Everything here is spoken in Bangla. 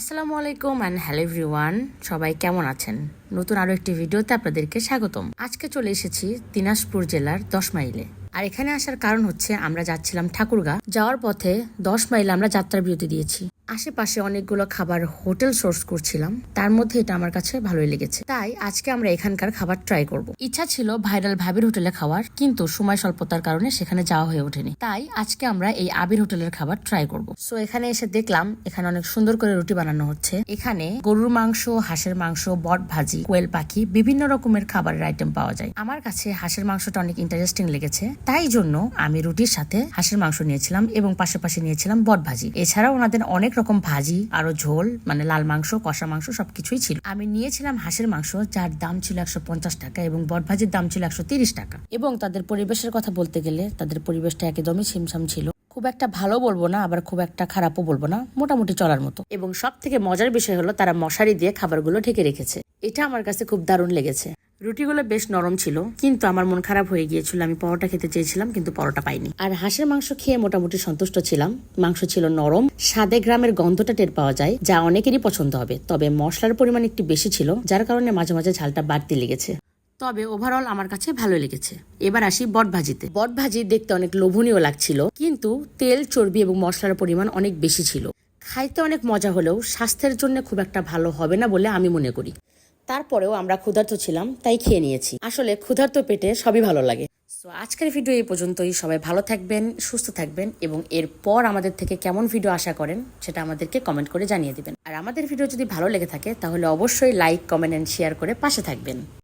আসসালামু আলাইকুম অ্যান্ড হ্যালো এভরিওয়ান, সবাই কেমন আছেন? নতুন আরও একটি ভিডিওতে আপনাদেরকে স্বাগতম। আজকে চলে এসেছি দিনাজপুর জেলার 10 মাইলে। আর এখানে আসার কারণ হচ্ছে আমরা যাচ্ছিলাম ঠাকুরগাঁ। যাওয়ার পথে 10 মাইলে আমরা যাত্রা বিরতি দিয়েছি। আশেপাশে অনেকগুলো খাবার হোটেল সোর্স করছিলাম, তার মধ্যে এটা আমার কাছে ভালোই লেগেছে, তাই আজকে আমরা এখানকার খাবার ট্রাই করব। ইচ্ছা ছিল ভাইরাল ভাবির হোটেলে খাওয়ার, কিন্তু সময় স্বল্পতার কারণে সেখানে যাওয়া হয়ে ওঠেনি, তাই আজকে আমরা এই আবির হোটেলের খাবার ট্রাই করব। সো এখানে এসে দেখলাম এখানে অনেক সুন্দর করে রুটি বানানো হচ্ছে। এখানে গরুর মাংস, হাঁসের মাংস, বট ভাজি, কোয়েল পাখি, বিভিন্ন রকমের খাবারের আইটেম পাওয়া যায়। আমার কাছে হাঁসের মাংসটা অনেক ইন্টারেস্টিং লেগেছে, তাই জন্য আমি রুটির সাথে হাঁসের মাংস নিয়েছিলাম এবং পাশাপাশি নিয়েছিলাম বট ভাজি। এছাড়াও ওনাদের অনেক রকম ভাজি, আরো ঝোল, মানে লাল মাংস, কষা মাংস সবকিছুই ছিল। আমি নিয়েছিলাম হাঁসের মাংস, যার দাম ছিল 150 টাকা এবং বট ভাজির দাম ছিল 130 টাকা। এবং তাদের পরিবেশের কথা বলতে গেলে তাদের পরিবেশটা একদমই ছিমছাম ছিল। খুব একটা ভালো বলবো না, আবার খুব একটা খারাপও বলবো না, মোটামুটি চলার মতো। এবং সব থেকে মজার বিষয় হলো তারা মশারি দিয়ে খাবারগুলো ঢেকে রেখেছে। এটা আমার কাছে খুব দারুণ লেগেছে। রুটিগুলো বেশ নরম ছিল, কিন্তু আমার মন খারাপ হয়ে গিয়েছিল। আমি পরোটা খেতে চেয়েছিলাম, কিন্তু পরোটা পাইনি। আর হাঁসের মাংস খেয়ে মোটামুটি সন্তুষ্ট ছিলাম। মাংস ছিল নরম, স্বাদে গ্রামের গন্ধটা টের পাওয়া যায়, যা অনেকেরই পছন্দ হবে। তবে মশলার পরিমাণ একটু বেশি ছিল, যার কারণে মাঝে মাঝে ঝালটা বাড়তি লেগেছে। তবে ওভারঅল আমার কাছে ভালো লেগেছে। এবার আসি বট ভাজিতে। বট ভাজি দেখতে অনেক লোভনীয় লাগছিল, কিন্তু তেল, চর্বি এবং মশলার পরিমাণ অনেক বেশি ছিল। খাইতে অনেক মজা হলেও স্বাস্থ্যের জন্য খুব একটা ভালো হবে না বলে আমি মনে করি। তারপরেও আমরা ক্ষুধার্ত ছিলাম, তাই খেয়ে নিয়েছি। আসলে ক্ষুধার্ত পেটে সবই ভালো লাগে। সো আজকের ভিডিও এই পর্যন্তই। সবাই ভালো থাকবেন, সুস্থ থাকবেন, এবং এরপর আমাদের থেকে কেমন ভিডিও আশা করেন সেটা আমাদেরকে কমেন্ট করে জানিয়ে দিবেন। আর আমাদের ভিডিও যদি ভালো লেগে থাকে তাহলে অবশ্যই লাইক, কমেন্ট এন্ড শেয়ার করে পাশে থাকবেন।